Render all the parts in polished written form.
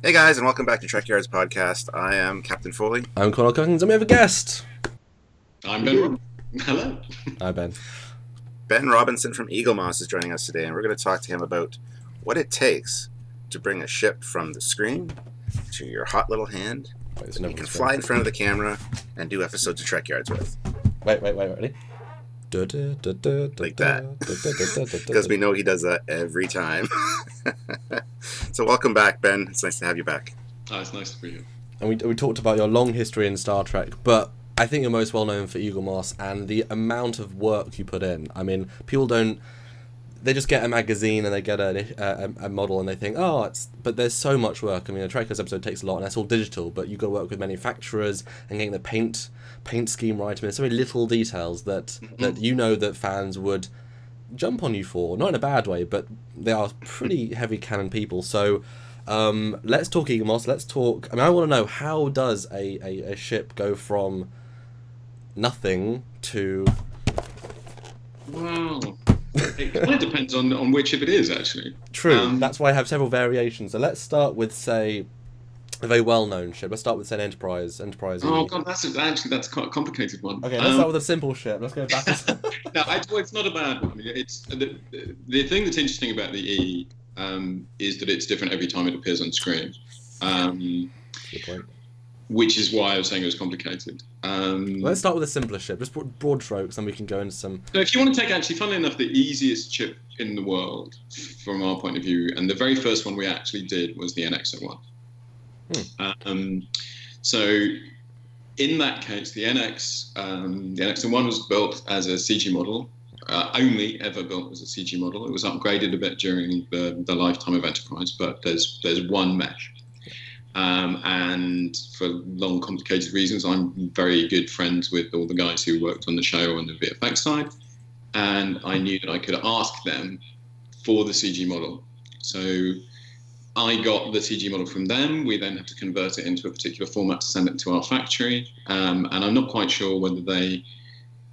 Hey guys, and welcome back to Trekyards podcast. I am Captain Foley. I'm Connor Cookins, and we have a guest. I'm Ben. Hello. Hi, Ben. Ben Robinson from Eaglemoss is joining us today, and we're going to talk to him about what it takes to bring a ship from the screen to your hot little hand that you can fly in front of the camera and do episodes of Trekyards with. Wait, ready? Like that. Because we know he does that every time. So welcome back, Ben. It's nice to have you back. Oh, it's nice to be here. And we talked about your long history in Star Trek, but I think you're most well known for Eaglemoss and the amount of work you put in. I mean, people don't... They just get a magazine and they get a model and they think, oh, it's... But there's so much work. I mean, a Trekkers episode takes a lot, and that's all digital, but you've got to work with manufacturers and getting the paint scheme right. I mean, there's so many little details that you know that fans would jump on you for. Not in a bad way, but they are pretty heavy cannon people. So let's talk Eaglemoss. Let's talk... I mean, I want to know, how does a ship go from nothing to... Well, it kind of depends on which ship it is, actually. True. That's why I have several variations. So let's start with, say, a very well-known ship. Let's start with, say, an Enterprise. Oh God, that's quite a complicated one. Okay, let's start with a simple ship. Let's go back. No, it's not a bad one. It's the thing that's interesting about the E is that it's different every time it appears on screen. Good point. Which is why I was saying it was complicated. Let's start with a simpler ship, just broad strokes, and we can go into some... So if you want to take, actually, funnily enough, the easiest ship in the world, from our point of view, and the very first one we actually did was the NX-01. So in that case, the NX-01 was built as a CG model, only ever built as a CG model. It was upgraded a bit during the lifetime of Enterprise, but there's one mesh. And for long, complicated reasons, I'm very good friends with all the guys who worked on the show on the VFX side, and I knew that I could ask them for the CG model. So I got the CG model from them. We then had to convert it into a particular format to send it to our factory, and I'm not quite sure whether they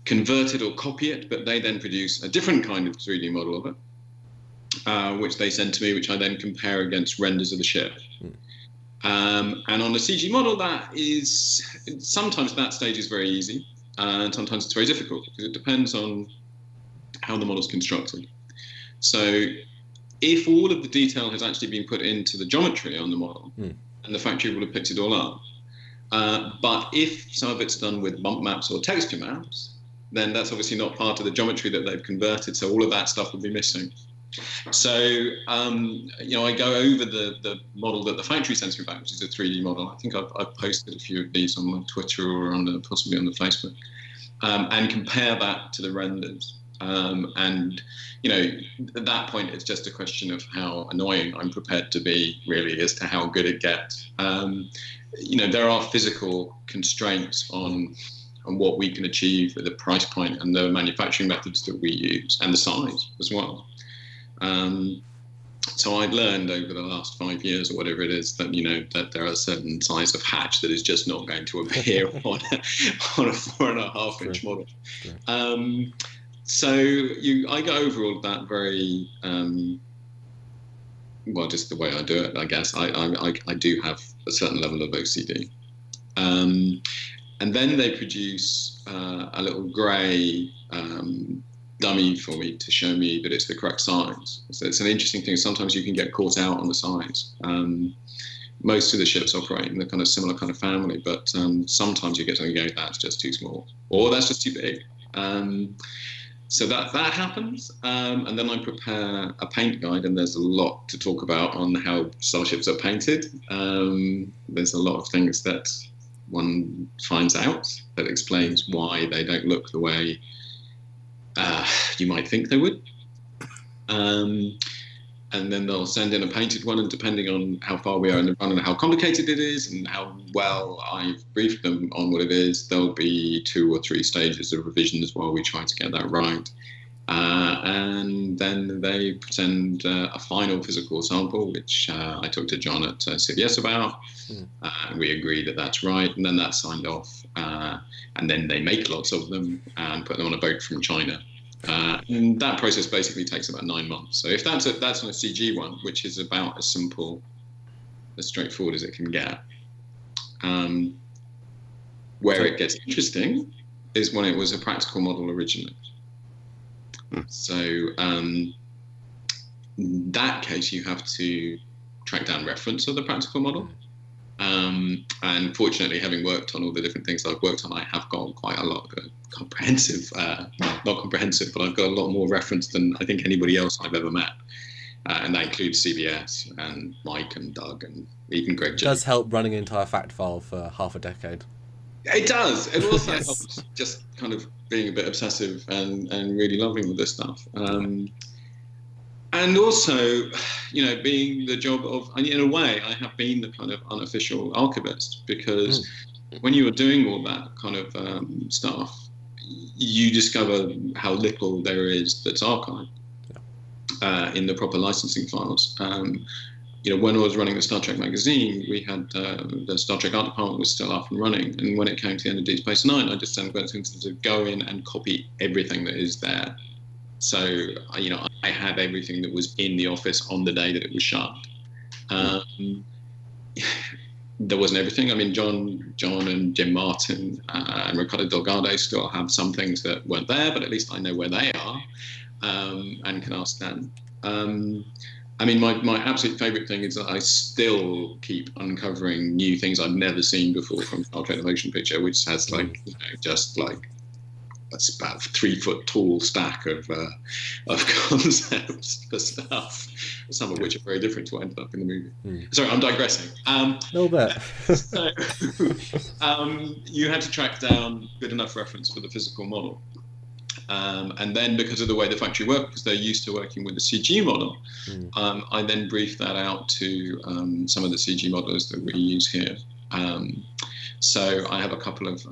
convert it or copy it, but they then produce a different kind of 3D model of it, which they send to me, which I then compare against renders of the ship. And on the CG model, that is sometimes that stage is very easy, and sometimes it's very difficult because it depends on how the model's constructed. So if all of the detail has actually been put into the geometry on the model, and the factory will have picked it all up, but if some of it's done with bump maps or texture maps, then that's obviously not part of the geometry that they've converted, so all of that stuff will be missing. So, I go over the model that the factory sends me back, which is a 3D model. I think I've posted a few of these on my Twitter or possibly on the Facebook, and compare that to the renders. And, at that point, it's just a question of how annoying I'm prepared to be, really, as to how good it gets. There are physical constraints on what we can achieve at the price point and the manufacturing methods that we use, and the size as well. So I've learned over the last 5 years or whatever it is that, that there are a certain size of hatch that is just not going to appear on a 4.5 inch model. So I go over all of that very, just the way I do it, I guess. I do have a certain level of OCD. And then they produce a little grey dummy for me to show me that it's the correct size. So it's an interesting thing. Sometimes you can get caught out on the size. Most of the ships operate in the kind of similar kind of family, but sometimes you get something going, that's just too small, or that's just too big. So that happens, and then I prepare a paint guide, and there's a lot to talk about on how starships are painted. There's a lot of things that one finds out that explains why they don't look the way you might think they would. And then they'll send in a painted one, and depending on how far we are in the run and how complicated it is and how well I've briefed them on what it is, there'll be 2 or 3 stages of revisions while we try to get that right. And then they send a final physical sample, which I talked to John at CBS about, and we agree that that's right, and then that's signed off. And then they make lots of them and put them on a boat from China. And that process basically takes about 9 months. So if that's on a CG one, which is about as simple as straightforward as it can get. Where it gets interesting is when it was a practical model originally. So in that case, you have to track down reference of the practical model. And fortunately, having worked on all the different things I've worked on, I have got quite a lot of comprehensive, not comprehensive, but I've got a lot more reference than I think anybody else I've ever met. And that includes CBS and Mike and Doug and even Greg. It does help running an entire fact file for half a decade. It does. It also helps just kind of being a bit obsessive and really loving all this stuff. And also, being the job of, in a way, I have been the kind of unofficial archivist, because when you are doing all that kind of stuff, you discover how little there is that's archived in the proper licensing files. When I was running the Star Trek magazine, we had the Star Trek art department was still up and running. And when it came to the end of Deep Space Nine, I just went to go in and copy everything that is there. So, I had everything that was in the office on the day that it was shut. There wasn't everything. I mean, John and Jim Martin and Ricardo Delgado still have some things that weren't there, but at least I know where they are and can ask them. My absolute favourite thing is that I still keep uncovering new things I've never seen before from Star Trek: The Motion Picture, which has just about 3 foot tall stack of concepts for stuff, some of which are very different to what ended up in the movie. Sorry, I'm digressing. No bet. So, you had to track down good enough reference for the physical model. And then, because of the way the factory worked, because they're used to working with the CG model, I then briefed that out to some of the CG modelers that we use here. So I have a couple of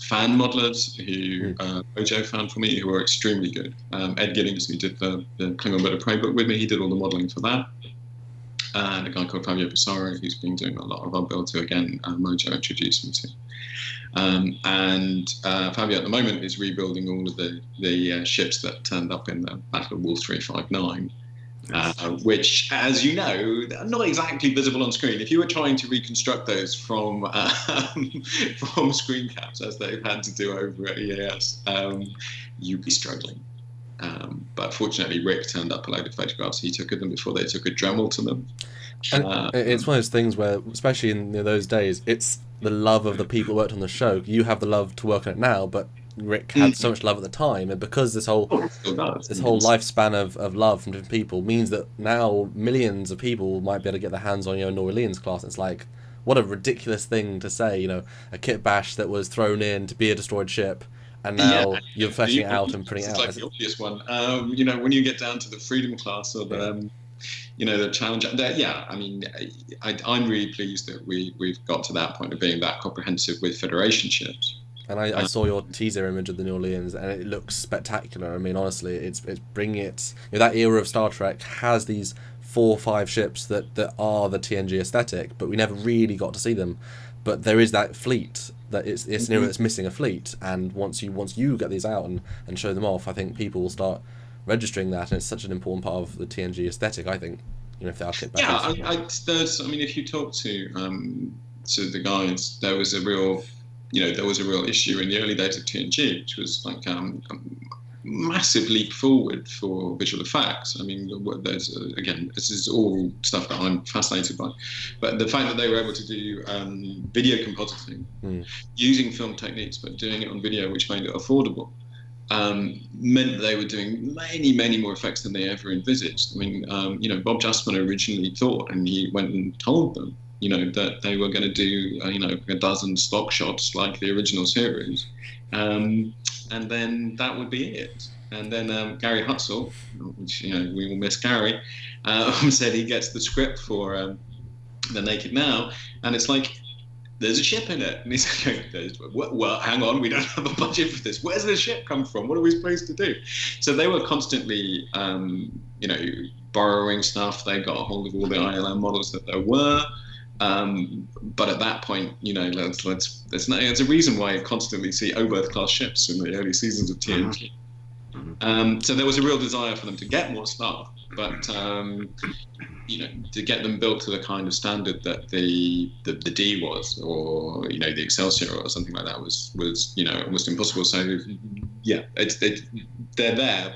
fan modelers who Mojo found for me, who are extremely good. Ed Giddings, who did the Klingon Bird of Prey book with me, he did all the modelling for that. And a guy called Fabio Passaro, who's been doing a lot of our builds, who again Mojo introduced me to. Fabio at the moment is rebuilding all of the ships that turned up in the Battle of Wolf 359, which, as you know, are not exactly visible on screen. If you were trying to reconstruct those from screen caps, as they've had to do over at EAS, you'd be struggling. But fortunately, Rick turned up a load of photographs he took of them before they took a Dremel to them. And it's one of those things where, especially in those days, it's the love of the people who worked on the show. You have the love to work on it now, but Rick had so much love at the time, and because this whole lifespan of love from different people means that now millions of people might be able to get their hands on New Orleans class. It's like, what a ridiculous thing to say, a kit bash that was thrown in to be a destroyed ship, and now you're fleshing it out and putting it out. It's like the obvious one. When you get down to the Freedom class or the the Challenger. I'm really pleased that we've got to that point of being that comprehensive with Federation ships. And I saw your teaser image of the New Orleans, and it looks spectacular. I mean, honestly, it's bringing it. That era of Star Trek has these 4 or 5 ships that are the TNG aesthetic, but we never really got to see them. But there is that fleet that it's an era that's missing a fleet, and once you get these out and show them off, I think people will start registering that, and it's such an important part of the TNG aesthetic, I think. If they are kit back. If you talk to the guys, there was a real issue in the early days of TNG, which was like a massive leap forward for visual effects. I mean, this is all stuff that I'm fascinated by, but the fact that they were able to do video compositing using film techniques, but doing it on video, which made it affordable, meant that they were doing many more effects than they ever envisaged. I mean, Bob Justman originally thought, and he went and told them, that they were going to do, a dozen stock shots like the original series, and then that would be it. And then Gary Hutzel, which we will miss Gary, said he gets the script for The Naked Now, and it's like, there's a ship in it. And he's like, well, hang on, we don't have a budget for this. Where's the ship come from? What are we supposed to do? So they were constantly, borrowing stuff. They got a hold of all the ILM models that there were. But at that point, there's a reason why you constantly see Oberth class ships in the early seasons of TNG. So there was a real desire for them to get more stuff. But to get them built to the kind of standard that the D was, or the Excelsior or something like that was almost impossible. So yeah, they're there,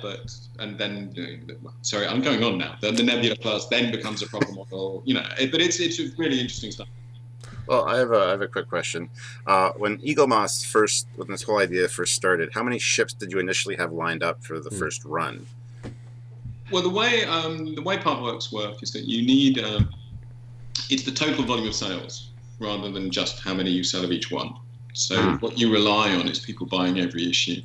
and then sorry, I'm going on now. The Nebula Plus then becomes a proper model, but it's really interesting stuff. Well, I have a quick question. When when this whole idea first started, how many ships did you initially have lined up for the first run? Well, the way partworks work is that you need it's the total volume of sales rather than just how many you sell of each one. So what you rely on is people buying every issue.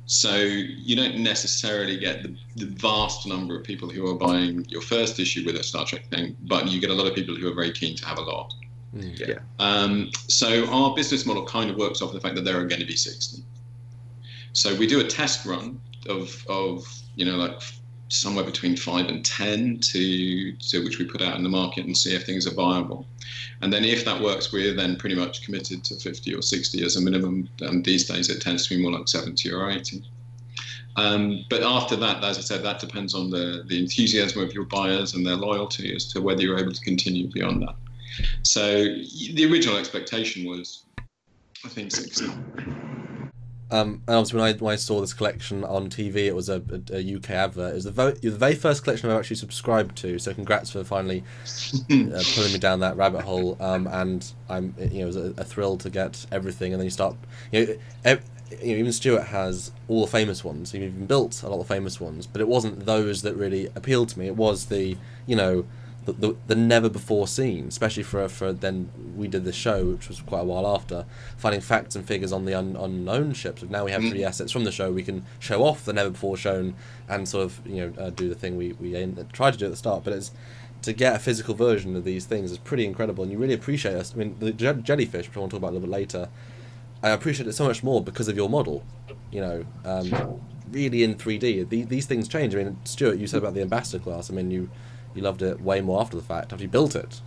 So you don't necessarily get the vast number of people who are buying your first issue with a Star Trek thing, but you get a lot of people who are very keen to have a lot. Yeah. So our business model kind of works off the fact that there are going to be 60. So we do a test run of like somewhere between 5 and 10 to which we put out in the market and see if things are viable. And then if that works, we're then pretty much committed to 50 or 60 as a minimum. These days it tends to be more like 70 or 80. But after that, as I said, that depends on the enthusiasm of your buyers and their loyalty as to whether you're able to continue beyond that. So the original expectation was, I think, 60. And obviously when I saw this collection on TV, it was a UK advert. It was the very first collection I've actually subscribed to, so congrats for finally pulling me down that rabbit hole. And it was a thrill to get everything, and then you start, even Stuart has all the famous ones. He even built a lot of famous ones, but it wasn't those that really appealed to me. It was the the never before seen, especially for then we did this show, which was quite a while after, finding facts and figures on the unknown ships. But now we have 3 assets from the show, we can show off the never before shown and sort of do the thing we tried to do at the start. But it's to get a physical version of these things is pretty incredible, and you really appreciate us. I mean, the jellyfish, which I want to talk about a little bit later, I appreciate it so much more because of your model. Really in 3D, these things change. I mean, Stuart, you said about the ambassador class. I mean, you loved it way more after the fact, after you built it,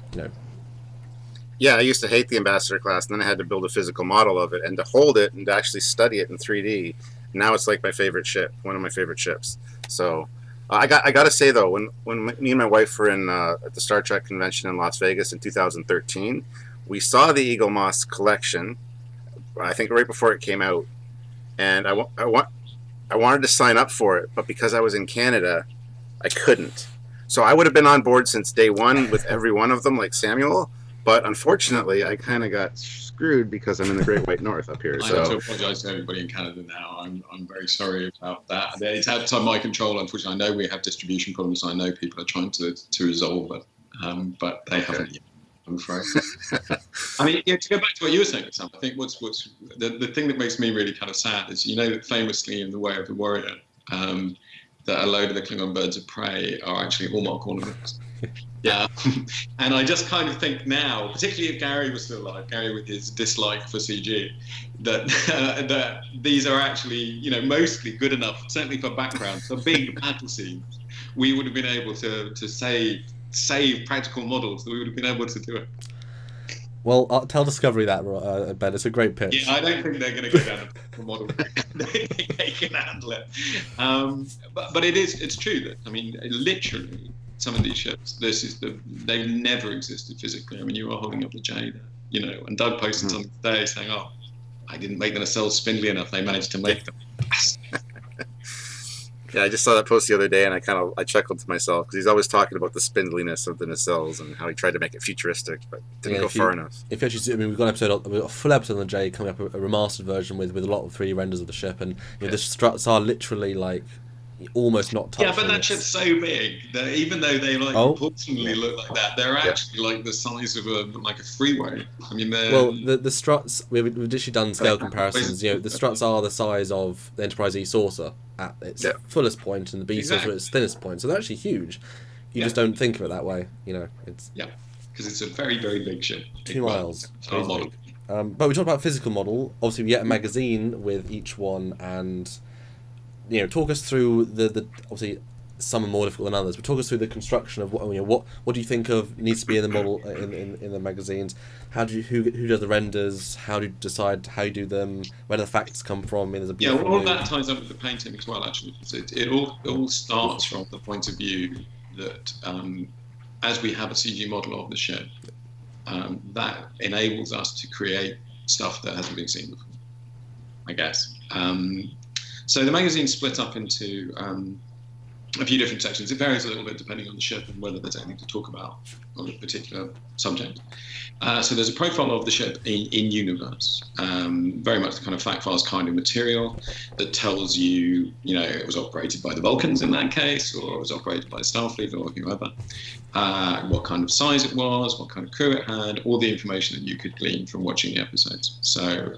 Yeah, I used to hate the ambassador class, and then I had to build a physical model of it, and to hold it and to actually study it in 3D. Now it's like my favorite ship, one of my favorite ships. So I got to say though, when me and my wife were in at the Star Trek convention in Las Vegas in 2013, we saw the Eagle Moss collection. I think right before it came out, and I wanted to sign up for it, but because I was in Canada, I couldn't. So I would have been on board since day one with every one of them, like Samuel. But unfortunately, I kind of got screwed because I'm in the Great White North up here. I have to apologise to everybody in Canada now. I'm very sorry about that. It's outside my control. Unfortunately, I know we have distribution problems. I know people are trying to resolve it, but they haven't yet, I'm afraid. I mean, to go back to what you were saying, Sam, I think what's the thing that makes me really kind of sad is, that famously in The Way of the Warrior, that a load of the Klingon birds of prey are actually hallmark ornaments. Yeah, and I just kind of think now, particularly if Gary was still alive, Gary with his dislike for CG, that these are actually, mostly good enough, certainly for background, for big battle scenes. We would have been able to save practical models. That we would have been able to do it. Well, I'll tell Discovery that, Ben. It's a great pitch. Yeah, I don't think they're going to go down the model. I think they can handle it. But it's true that, I mean, literally, some of these ships, they've never existed physically. I mean, you are holding up the J there, and Doug posted something today saying, "Oh, I didn't make the nacelles spindly enough. They managed to make them." Yeah, I just saw that post the other day, and I chuckled to myself because he's always talking about the spindliness of the nacelles and how he tried to make it futuristic, but didn't go far enough. If you actually, we've got a full episode on the J coming up, a remastered version with a lot of 3D renders of the ship, and the struts are literally like almost not touching. Yeah, but that ship's so big that even though they proportionally look like that, they're actually like the size of a freeway. I mean, the struts, we've literally done scale comparisons. The struts are the size of the Enterprise E saucer at its fullest point, and the B saucer at its thinnest point. So they're actually huge. You just don't think of it that way. It's because it's a very, very big ship. 2 miles. But we talked about physical model. Obviously, we get a magazine with each one, and talk us through the obviously some are more difficult than others, but talk us through the construction of what do you think of needs to be in the model in the magazines? Who does the renders? How do you decide how you do them? Where do the facts come from? I mean, all of that ties up with the painting as well. Actually, it all starts from the point of view that as we have a CG model of the ship, that enables us to create stuff that hasn't been seen before, I guess. So the magazine's split up into a few different sections. It varies a little bit depending on the ship and whether there's anything to talk about on a particular subject. So there's a profile of the ship in universe, very much the kind of fact files kind of material that tells you, it was operated by the Vulcans in that case, or it was operated by Starfleet or whoever, what kind of size it was, what kind of crew it had, all the information that you could glean from watching the episodes. So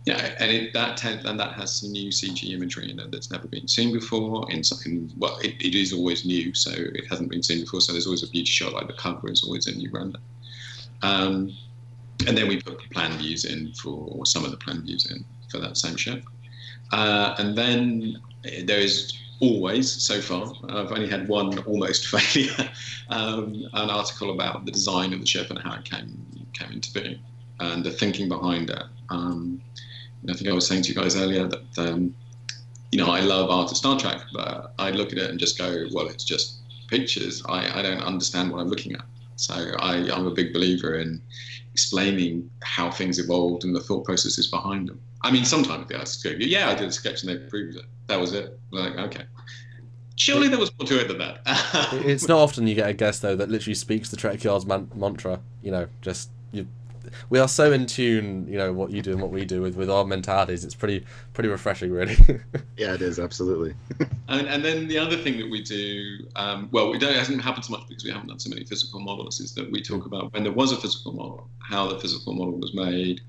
and that has some new CG imagery in it that's never been seen before. It is always new, so it hasn't been seen before. So there's always a beauty shot, like the cover is always a new render. And then we put plan views in for some of the plan views in for that same ship. And then there is always, so far, I've only had one almost failure, an article about the design of the ship and how it came into being and the thinking behind it. I think I was saying to you guys earlier that, I love art of Star Trek, but I look at it and just go, well, it's just pictures. I don't understand what I'm looking at. So I'm a big believer in explaining how things evolved and the thought processes behind them. I mean, sometimes the artists go, yeah, I did a sketch and they proved it. That was it. Like, okay. Surely there was more to it than that. It's not often you get a guest, though, that literally speaks the Trekyards mantra. We are so in tune, what you do and what we do with our mentalities. It's pretty refreshing, really. Yeah, it is, absolutely. And then the other thing that we do, it hasn't happened so much because we haven't done so many physical models, is that we talk about when there was a physical model, how the physical model was made,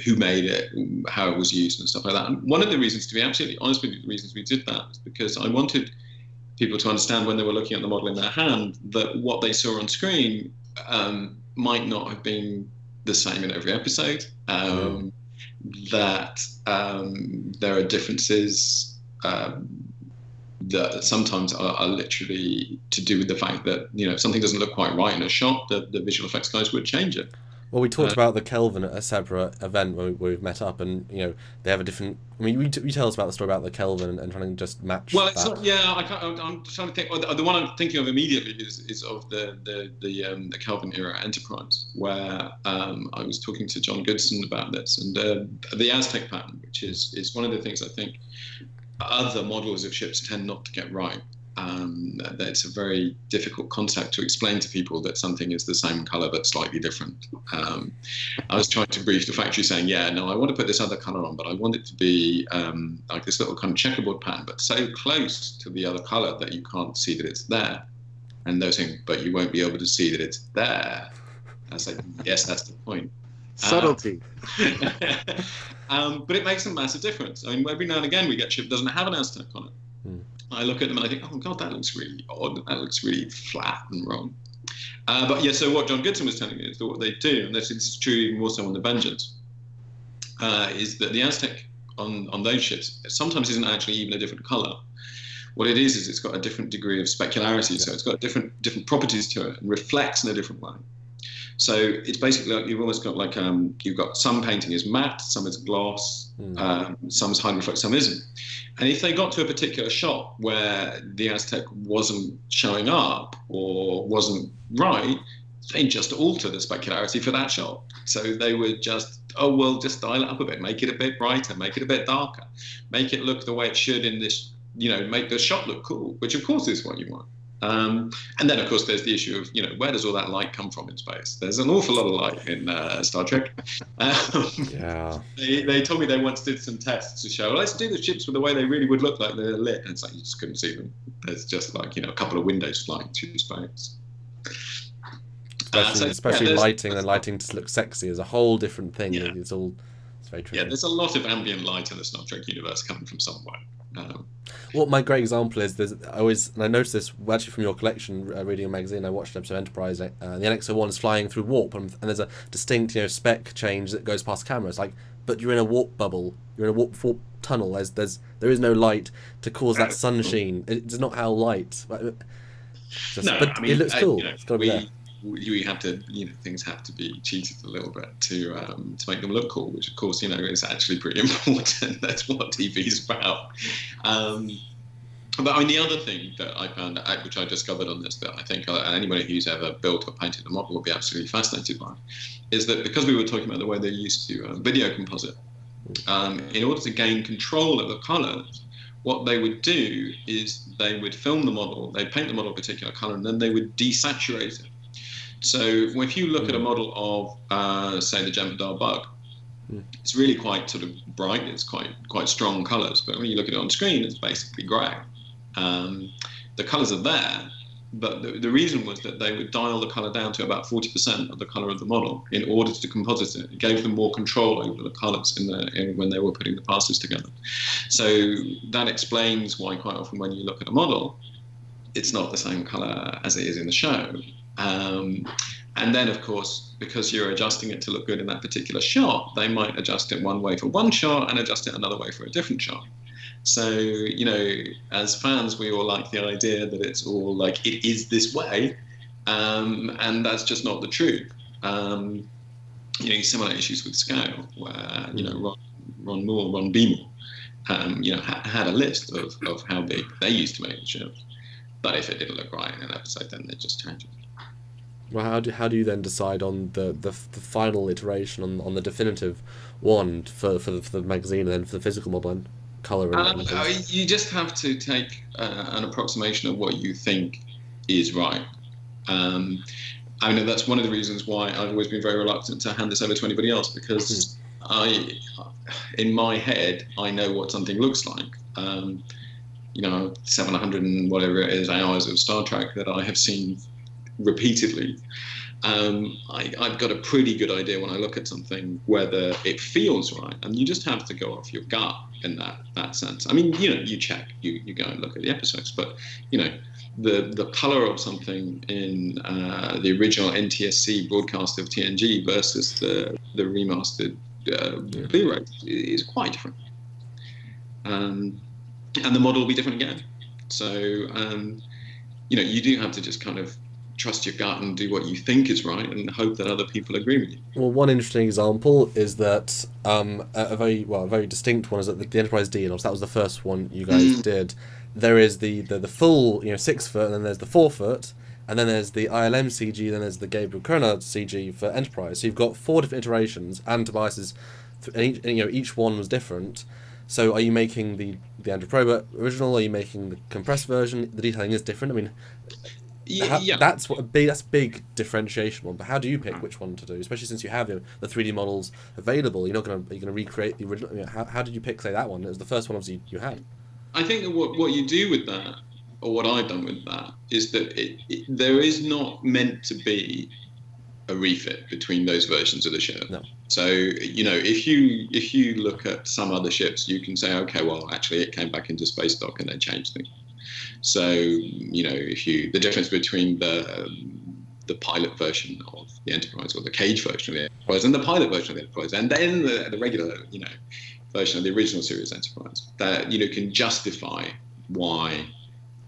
who made it, how it was used and stuff like that. And one of the reasons, to be absolutely honest with you, the reasons we did that is because I wanted people to understand when they were looking at the model in their hand that what they saw on screen might not have been the same in every episode, that there are differences that sometimes are literally to do with the fact that, if something doesn't look quite right in a shot, the visual effects guys would change it. Well, we talked about the Kelvin at a separate event where we've met up, and they have a different. I mean, you tell us about the story about the Kelvin and trying to just match. Well, it's not. Yeah, I'm trying to think. The one I'm thinking of immediately is of the Kelvin era Enterprise, where I was talking to John Goodson about this, and the Aztec pattern, which is one of the things I think other models of ships tend not to get right. That it's a very difficult concept to explain to people that something is the same color but slightly different. I was trying to brief the factory saying, I want to put this other color on, but I want it to be like this little kind of checkerboard pattern, but so close to the other color that you can't see that it's there. And they're saying, but you won't be able to see that it's there. I was like, yes, that's the point. Subtlety. But it makes a massive difference. I mean, every now and again we get a ship that doesn't have an Aztec on it. I look at them and I think, oh God, that looks really odd. That looks really flat and wrong. So what John Goodson was telling me is that what they do, and this is true even more so on the Vengeance, is that the Aztec on those ships sometimes isn't actually even a different color. What it is it's got a different degree of specularity, so it's got different properties to it and reflects in a different way. So it's basically like you've almost got like you've got some painting is matte, some is gloss, some is high reflect, some isn't. And if they got to a particular shot where the Aztec wasn't showing up or wasn't right, they just alter the specularity for that shot. So they would just, just dial it up a bit, make it a bit brighter, make it a bit darker, make it look the way it should in this, make the shot look cool, which of course is what you want. And then, of course, there's the issue of, where does all that light come from in space? There's an awful lot of light in Star Trek. They told me they once did some tests to show, let's do the ships with the way they really would look like they're lit. And it's like, you just couldn't see them. There's just like, a couple of windows flying through space. Especially lighting, and lighting to look sexy is a whole different thing. Yeah. It's very tricky. Yeah, there's a lot of ambient light in the Star Trek universe coming from somewhere. Well, my great example is and I noticed this actually from your collection, reading a magazine. I watched an episode of Enterprise, the NX-01 is flying through warp, and there's a distinct spec change that goes past camera. It's like, but you're in a warp bubble, you're in a warp tunnel. There is no light to cause that sun sheen. It's not how light. It looks cool. It's got to be there. We have to, things have to be cheated a little bit to make them look cool, which of course, is actually pretty important. That's what TV is about. But I mean, the other thing that I found, which I discovered on this, that I think anybody who's ever built or painted a model will be absolutely fascinated by, is that because we were talking about the way they're used to video composite, in order to gain control of the colors, what they would do is they would film the model, they'd paint the model a particular color, and then they would desaturate it. So if you look at a model of, say, the Jem'Hadar bug, it's really quite sort of bright, it's quite strong colors, but when you look at it on screen, it's basically grey. The colors are there, but the reason was that they would dial the color down to about 40% of the color of the model in order to composite it. It gave them more control over the colors when they were putting the passes together. So that explains why quite often when you look at a model, it's not the same color as it is in the show. And then, of course, because you're adjusting it to look good in that particular shot, they might adjust it one way for one shot and adjust it another way for a different shot. So, you know, as fans, we all like the idea that it's all like it is this way, and that's just not the truth. You know, similar issues with scale, where, you know, Ron B. Moore, you know, had a list of how big they used to make the ships, but if it didn't look right in an episode, then they just changed it. Well, how do you then decide on the final iteration on the definitive one for the magazine and then for the physical model and colour? You just have to take an approximation of what you think is right. I know that's one of the reasons why I've always been very reluctant to hand this over to anybody else, because in my head, I know what something looks like. You know, 700 and whatever it is hours of Star Trek that I have seen repeatedly. I've got a pretty good idea when I look at something whether it feels right, and you just have to go off your gut in that sense. I mean, you know, you check, you go and look at the episodes, but you know, the color of something in the original NTSC broadcast of TNG versus the remastered Blu-ray is quite different, and the model will be different again. So you know, you do have to just kind of trust your gut and do what you think is right and hope that other people agree with you. Well, one interesting example is that a very distinct one is that the Enterprise D, and that was the first one you guys did. There is the full, you know, 6 foot, and then there's the 4 foot, and then there's the ILM CG, then there's the Gabriel Kroner CG for Enterprise. So you've got 4 different iterations, and Tobias's, and each one was different. So are you making the Andrew Probert original? Are you making the compressed version? The detailing is different. I mean, yeah. That's a big differentiation one. But how do you pick which one to do? Especially since you have the 3D models available, you're going to recreate the original. I mean, how did you pick, say, that one? It was the first one, obviously, you had. I think that what you do with that, or what I've done with that, is that there is not meant to be a refit between those versions of the ship. No. So, you know, if you look at some other ships, you can say, okay, well, actually, it came back into space dock and they changed things. So, you know, the difference between the pilot version of the Enterprise, or the cage version of the Enterprise, and the pilot version of the Enterprise, and then the regular, you know, version of the original series Enterprise, that, you know, can justify why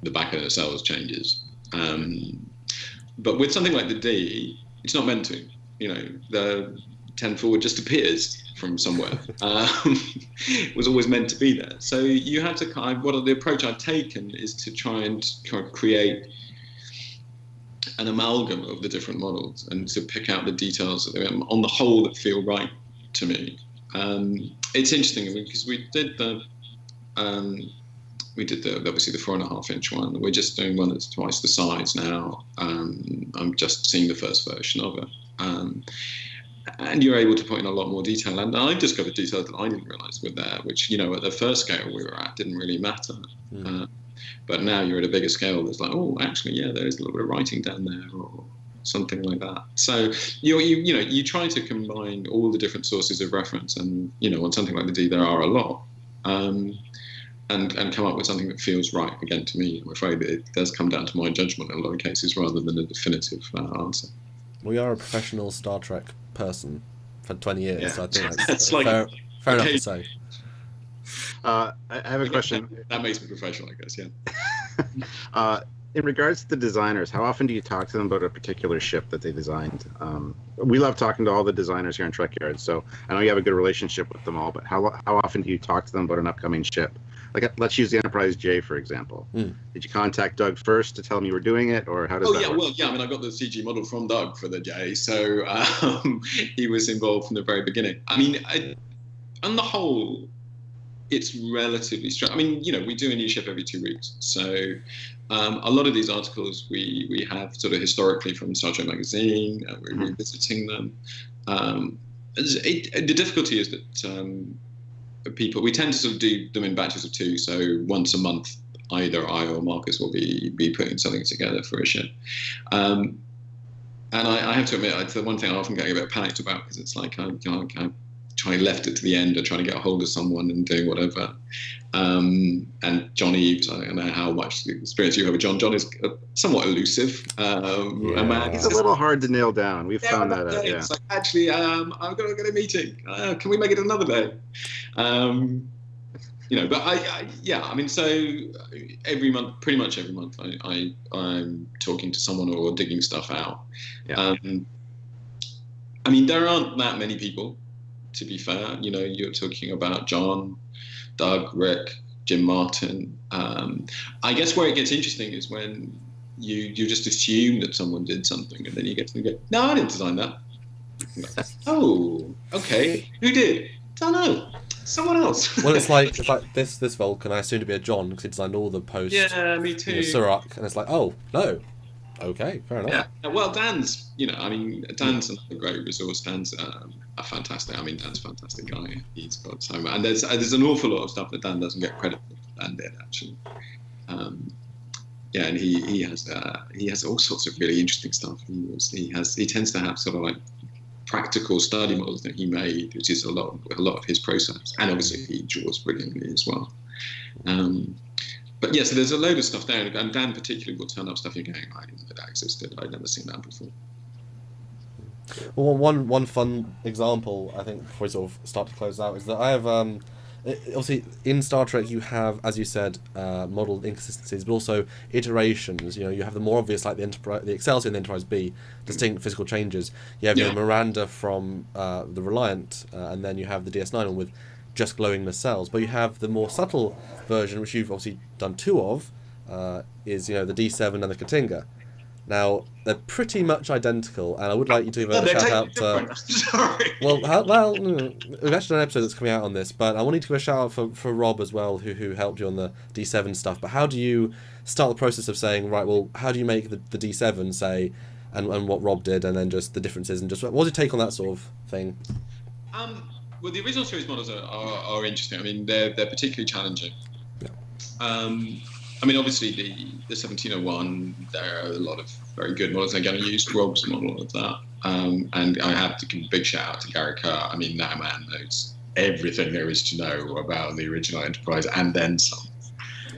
the back of the cells changes. But with something like the D, it's not meant to. You know, the 10 forward just appears from somewhere. Was always meant to be there. So you have to the approach I've taken is to try and create an amalgam of the different models and to pick out the details on the whole that feel right to me. It's interesting because we did obviously the 4.5 inch one. We're just doing one that's twice the size now. I'm just seeing the first version of it. And you're able to put in a lot more detail. And I discovered details that I didn't realize were there, which, you know, at the first scale we were at didn't really matter. But now you're at a bigger scale. There's like, oh, actually, yeah, there is a little bit of writing down there, or something like that. So you try to combine all the different sources of reference, and, you know, on something like the D, there are a lot. And come up with something that feels right. Again, to me, I'm afraid it does come down to my judgment in a lot of cases rather than a definitive answer. We are a professional Star Trek person for 20 years, yeah. So I think that's like, fair enough to say. I have a question. That makes me professional, I guess, yeah. In regards to the designers, how often do you talk to them about a particular ship that they designed? We love talking to all the designers here in Trekyards, so I know you have a good relationship with them all, but how often do you talk to them about an upcoming ship? Like, let's use the Enterprise J, for example. Did you contact Doug first to tell him you were doing it, or how does that work? Well, yeah, I mean, I got the CG model from Doug for the J, so he was involved from the very beginning. I mean, on the whole, it's relatively straight. I mean, we do a new ship every 2 weeks, so a lot of these articles we have sort of historically from Star Trek magazine, and we're revisiting them. The difficulty is that we tend to sort of do them in batches of 2, so once a month either I or Marcus will be putting something together for a ship. And I have to admit, it's the one thing I often get a bit panicked about, because it's like I'm trying left it to the end or trying to get a hold of someone and doing whatever. And John Eves, I don't know how much experience you have with John. John is somewhat elusive. A man. He's a little hard to nail down. We've found that out. It's like, actually, I've got to get a meeting. Can we make it another day? But I mean, so pretty much every month, I'm talking to someone or digging stuff out. Yeah. I mean, there aren't that many people, to be fair. You're talking about John, Doug, Rick, Jim Martin. I guess where it gets interesting is when you just assume that someone did something, and then you get to go, no, I didn't design that. Oh, okay, who did? Don't know. Someone else. Well, it's like this Vulcan. I assumed to be a John because he designed all the post. Yeah, me too. Surak, and it's like, oh no, okay, fair enough. Yeah. Well, Dan's. Dan's another great resource. Dan's fantastic. I mean, Dan's a fantastic guy. He's got so much, and there's an awful lot of stuff that Dan doesn't get credit for. Dan did, actually. And he has all sorts of really interesting stuff. He tends to have sort of like practical study models that he made, which is a lot of his process, and obviously he draws brilliantly as well. But yeah, so there's a load of stuff there, and Dan particularly will turn up stuff you're going, I didn't know that existed. I'd never seen that before. Well, one fun example, I think, before we sort of start to close out, is that I have obviously in Star Trek you have, as you said, model inconsistencies, but also iterations. You have the more obvious, like the Excelsior and the Enterprise B, distinct physical changes. You have Miranda from the Reliant, and then you have the DS9 with just glowing nacelles. But you have the more subtle version, which you've obviously done 2 of, is the D7 and the Katanga. Now, they're pretty much identical, and I would like you to give a shout out to... Sorry. Well, we've actually done an episode that's coming out on this, but I wanted to give a shout out for Rob as well, who helped you on the D7 stuff. But how do you start the process of saying, right, well, how do you make the D7, say, and what Rob did, and then just the differences, and just what's your take on that sort of thing? Well, the original series models are interesting. I mean, they're particularly challenging. Yeah. I mean, obviously, the 1701, there are a lot of very good models. Again, I used Rob's model of that. And I have to give a big shout out to Gary Kerr. I mean, that man knows everything there is to know about the original Enterprise and then some.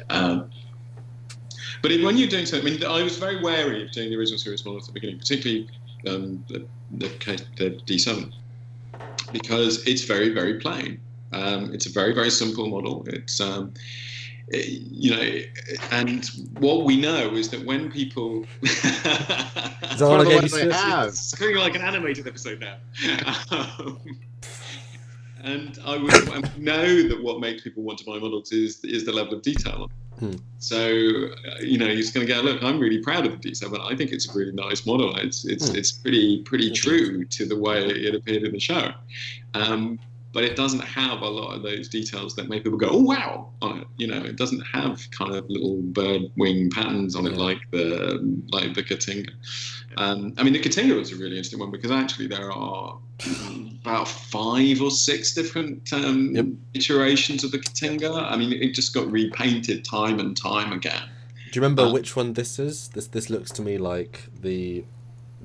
But when you're doing something, I mean, I was very wary of doing the original series model at the beginning, particularly the D7, because it's very, very plain. It's a very, very simple model. It's and what we know is that when people it's all it's feeling like an animated episode now. And I would know that what makes people want to buy models is the level of detail. So you're just going to go, look, I'm really proud of the D7. I think it's a really nice model. It's pretty true to the way it appeared in the show. But it doesn't have a lot of those details that make people go, oh, wow, on it. It doesn't have kind of little bird wing patterns on it like the Katanga. I mean, the Katanga was a really interesting one because actually there are about 5 or 6 different iterations of the Katanga. I mean, it just got repainted time and time again. Do you remember which one this is? This looks to me like the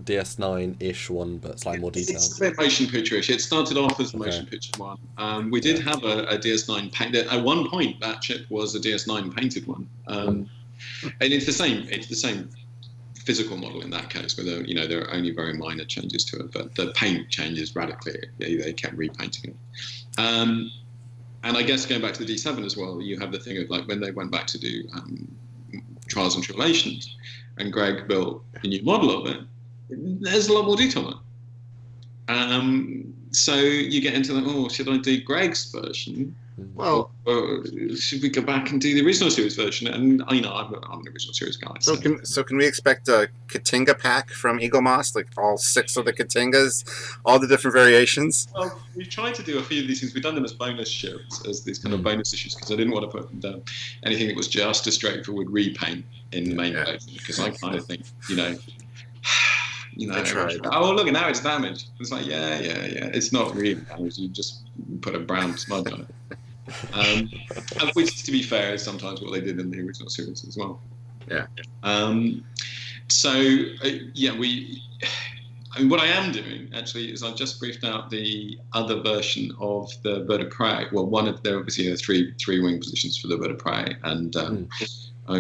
DS9-ish one, but slightly more detailed. It's a bit motion picture-ish. It started off as a motion picture one. We did have a DS9 painted. At one point, that ship was a DS9 painted one, and it's the same physical model in that case, where there are only very minor changes to it, but the paint changes radically. They kept repainting it. And I guess going back to the D7 as well, you have the thing of like when they went back to do Trials and Tribulations, and Greg built a new model of it. There's a lot more detail on it. So you get into should I do Greg's version Well, should we go back and do the original series version? And I'm an original series guy. So can we expect a Katanga pack from Eaglemoss, like all 6 of the Katangas, all the different variations? Well, we've tried to do a few of these things. We've done them as bonus ships, as these kind of bonus issues, because I didn't want to put anything that was just a straightforward repaint in the main version, because I kind of think, I tried. Oh, look, now it's damaged. It's like, yeah. It's not really damaged. You just put a brown smudge on it. Which, to be fair, is sometimes what they did in the original series as well. Yeah. What I am doing, actually, is I've just briefed out the other version of the bird of prey. Well, there obviously are three wing positions for the bird of prey, and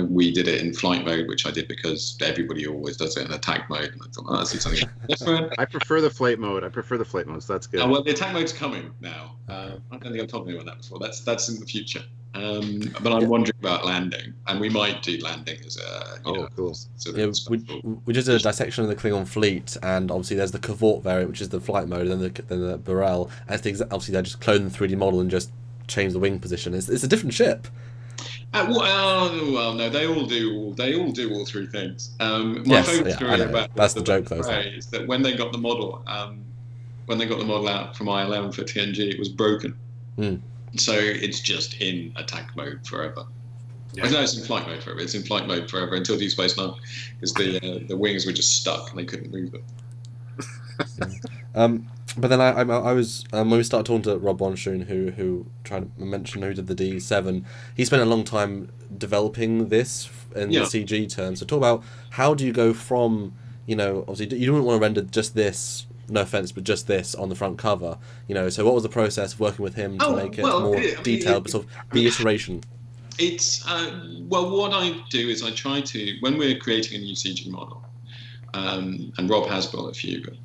we did it in flight mode, which I did because everybody always does it in attack mode, and I thought, let's do something different. I prefer the flight mode. So that's good. Well, the attack mode's coming now. I don't think I've told anyone that before. That's in the future. But I'm wondering about landing, and we might do landing as a cool. We just did a dissection of the Klingon fleet, and obviously there's the Cavort variant, which is the flight mode, and then the Burrell. And obviously they just clone the 3D model and just change the wing position. It's a different ship. No, they all do all 3 things. My favourite story about that's the joke, though, is that when they got the model, out from I-11 for TNG, it was broken. So it's just in attack mode forever. Yeah. No, it's in flight mode forever. It's in flight mode forever until Deep Space Nine, because the wings were just stuck and they couldn't move them. But then I was when we started talking to Rob Wonshun, who tried to mention who did the D7. He spent a long time developing this in the CG terms. So talk about how do you go from obviously you don't want to render just this. No offense, but just this on the front cover, So what was the process of working with him to make it more detailed, but sort of the iteration? It's what I do is I try to, when we're creating a new CG model, and Rob has built a few, but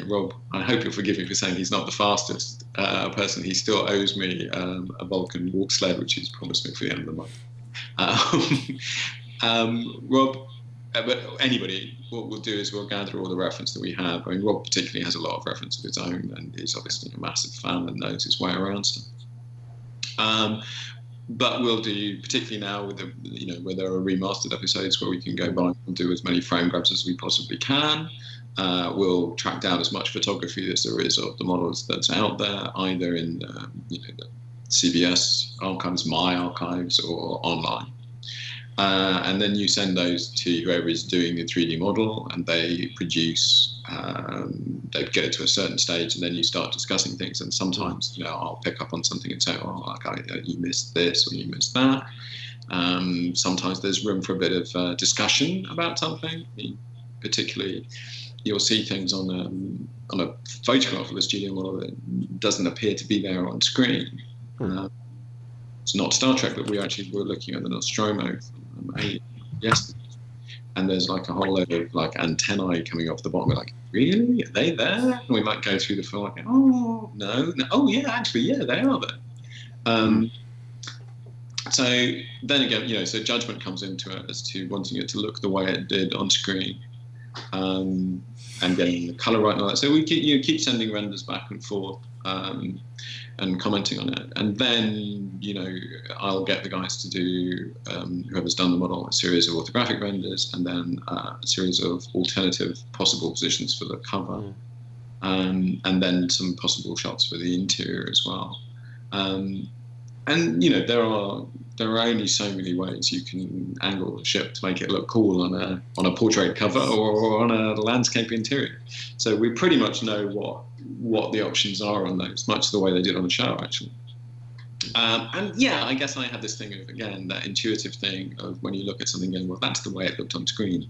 Rob, I hope you'll forgive me for saying he's not the fastest person. He still owes me a Vulcan walk sled, which he's promised me for the end of the month. Rob. But anybody, what we'll do is we'll gather all the reference that we have. I mean, Rob particularly has a lot of reference of his own, and he's obviously a massive fan and knows his way around stuff. But we'll do, particularly now with where there are remastered episodes where we can go by and do as many frame grabs as we possibly can. We'll track down as much photography as there is of the models that's out there, either in the CBS archives, my archives, or online. And then you send those to whoever is doing the 3D model, and they produce, they get it to a certain stage, and then you start discussing things. And sometimes, I'll pick up on something and say, you missed this or you missed that. Sometimes there's room for a bit of discussion about something. Particularly, you'll see things on a photograph of a studio model that doesn't appear to be there on screen. It's not Star Trek, but we actually were looking at the Nostromo yesterday, and there's like a whole load of like antennae coming off the bottom. We're like, really? Are they there? And we might go through the film like, oh no, oh yeah, actually yeah, they are there. So then again, so judgment comes into it as to wanting it to look the way it did on screen, and getting the color right and all that. So we keep sending renders back and forth. And commenting on it, and then I'll get the guys to do, whoever's done the model, a series of orthographic renders, and then a series of alternative possible positions for the cover, and then some possible shots for the interior as well. And there are only so many ways you can angle the ship to make it look cool on a portrait cover or on a landscape interior. So we pretty much know what the options are on those, much the way they did on the show, actually. I guess I had this thing of, again, that intuitive thing of when you look at something going, well, that's the way it looked on screen.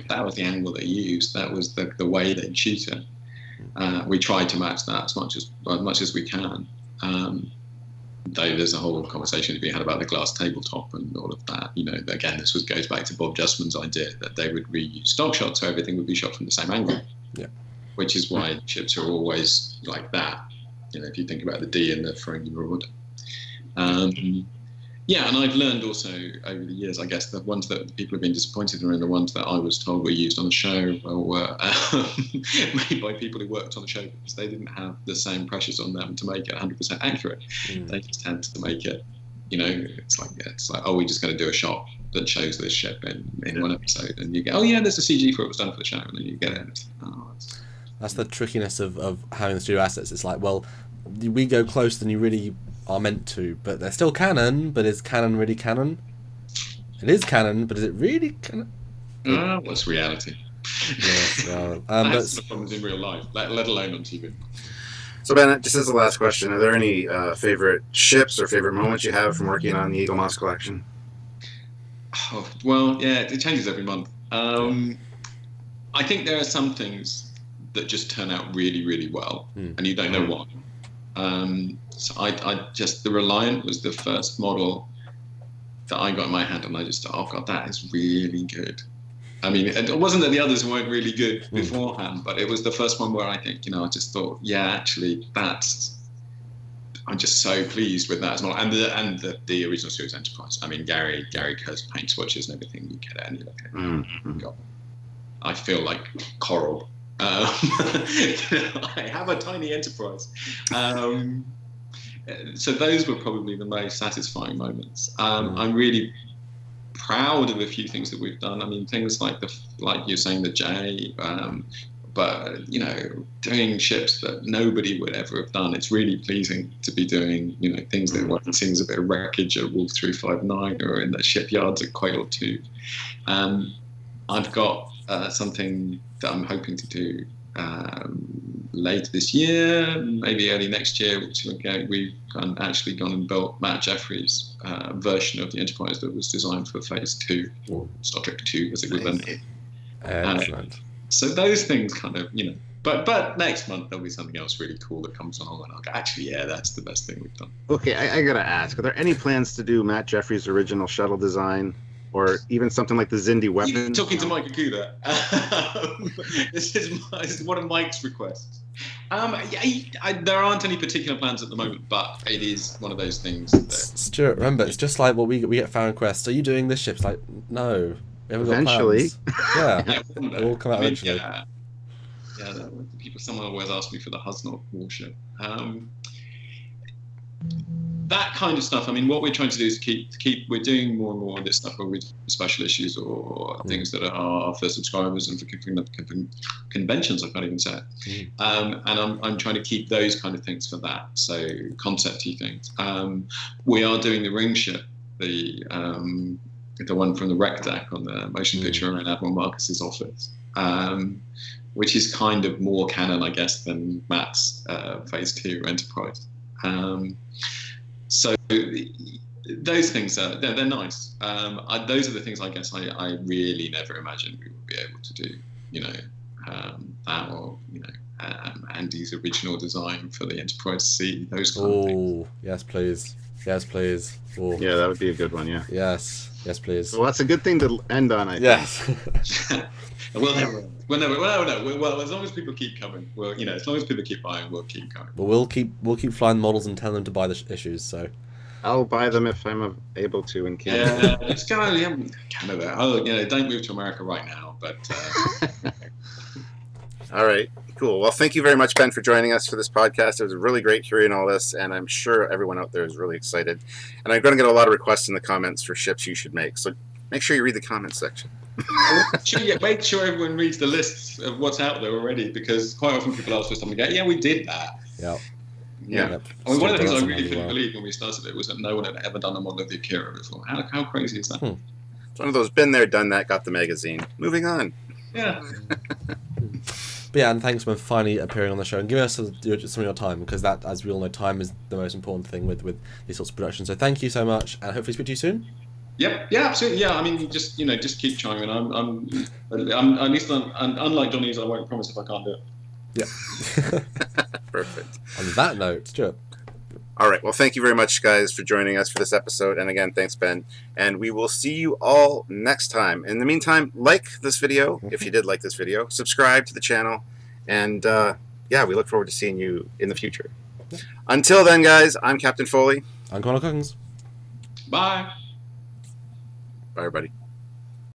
That was the angle they used. That was the way they shoot it. We tried to match that as much as we can. Though there's a whole conversation to be had about the glass tabletop and all of that. Again, this goes back to Bob Justman's idea that they would reuse stock shots, so everything would be shot from the same angle. Yeah. Which is why ships are always like that. If you think about the D in the frame order. Yeah, and I've learned also over the years, I guess, the ones that people have been disappointed in are the ones that I was told were used on the show were made by people who worked on the show because they didn't have the same pressures on them to make it 100% accurate. They just had to make it, it's like, oh, we're just going to do a shot that shows this ship in one episode, and you go, oh yeah, there's a CG for it was done for the show, and then you get it. That's the trickiness of having the studio assets. It's like, well, we go closer than you really are meant to, but they're still canon. But is canon really canon? It is canon, but is it really canon? What's reality? Yes, that's problems in real life, let alone on TV. So Ben, just as the last question, are there any favorite ships or favorite moments you have from working on the Eagle Moss collection? Oh, well, yeah, it changes every month. I think there are some things that just turn out really, really well, and you don't know why. So I just, the Reliant was the first model that I got in my hand, and I just thought, oh God, that is really good. I mean, it wasn't that the others weren't really good beforehand, but it was the first one where I think, I just thought, yeah, actually, I'm just so pleased with that as well. And the original series Enterprise. I mean, Gary Kerr's paint swatches and everything, you get it and you look at it. God, I feel like coral. I have a tiny Enterprise. So those were probably the most satisfying moments. I'm really proud of a few things that we've done. I mean, things like you're saying, the J, but doing ships that nobody would ever have done. It's really pleasing to be doing things that one seems a bit of wreckage at Wolf 359 or in the shipyards at Quail 2. I've got something that I'm hoping to do later this year, maybe early next year, which we've actually gone and built Matt Jeffries' version of the Enterprise that was designed for Phase 2, or Star Trek 2 as it was then. Excellent. So those things kind of, but next month there'll be something else really cool that comes along, and I'll go, actually, yeah, that's the best thing we've done. Okay, I gotta ask, are there any plans to do Matt Jeffries' original shuttle design? Or even something like the Xindi weapon? You're talking to Mike Akuda. This is one of Mike's requests. There aren't any particular plans at the moment, but it is one of those things. Stuart, remember, it's just like we get fan requests. Are you doing this ship? It's like, no, we haven't eventually. Got plans. Yeah, it will come out eventually. Someone always asks me for the Husnot warship. That kind of stuff. I mean, what we're trying to do is we're doing more and more of this stuff where we do special issues or things that are for subscribers and for conventions, I can't even say it. And I'm trying to keep those kind of things for that. So concept-y things. We are doing the ring ship, the one from the rec deck on the motion picture around Admiral Marcus's office, which is kind of more canon, I guess, than Matt's Phase 2 Enterprise. So those things they're nice. Those are the things I guess I really never imagined we would be able to do. That or Andy's original design for the Enterprise C. Those kind of things. Yes, please. Yes, please. Oh. Yeah, that would be a good one. Yeah. Yes, please. Well, that's a good thing to end on. I think. Yes. We'll never. Well, as long as people keep coming, as long as people keep buying, we'll keep coming. Well, we'll keep flying models and telling them to buy the issues. So I'll buy them if I'm able to in Canada. Yeah, it's Canada. Oh, don't move to America right now. But all right, cool. Well, thank you very much, Ben, for joining us for this podcast. It was really great hearing all this, and I'm sure everyone out there is really excited. And I'm going to get a lot of requests in the comments for ships you should make. So make sure you read the comments section. Make sure everyone reads the lists of what's out there already, because quite often people ask for something and go, yeah, we did that. Yeah. I mean, one of the things I really couldn't believe when we started it was that no one had ever done a model of the Akira before. How crazy is that? It's one of those been there, done that, got the magazine. Moving on. Yeah. But yeah, and thanks for finally appearing on the show and giving us some of your time, because that, as we all know, time is the most important thing with these sorts of productions. So thank you so much, and hopefully speak to you soon. Yep. Yeah. Absolutely. Yeah. I mean, just keep chiming. I'm at least unlike Johnny's, I won't promise if I can't do it. Yeah. Perfect. On that note, Stuart. All right. Well, thank you very much, guys, for joining us for this episode. And again, thanks, Ben. And we will see you all next time. In the meantime, like this video if you did like this video. Subscribe to the channel. And we look forward to seeing you in the future. Yeah. Until then, guys, I'm Captain Foley. I'm Connor Coggins. Bye. Bye, everybody.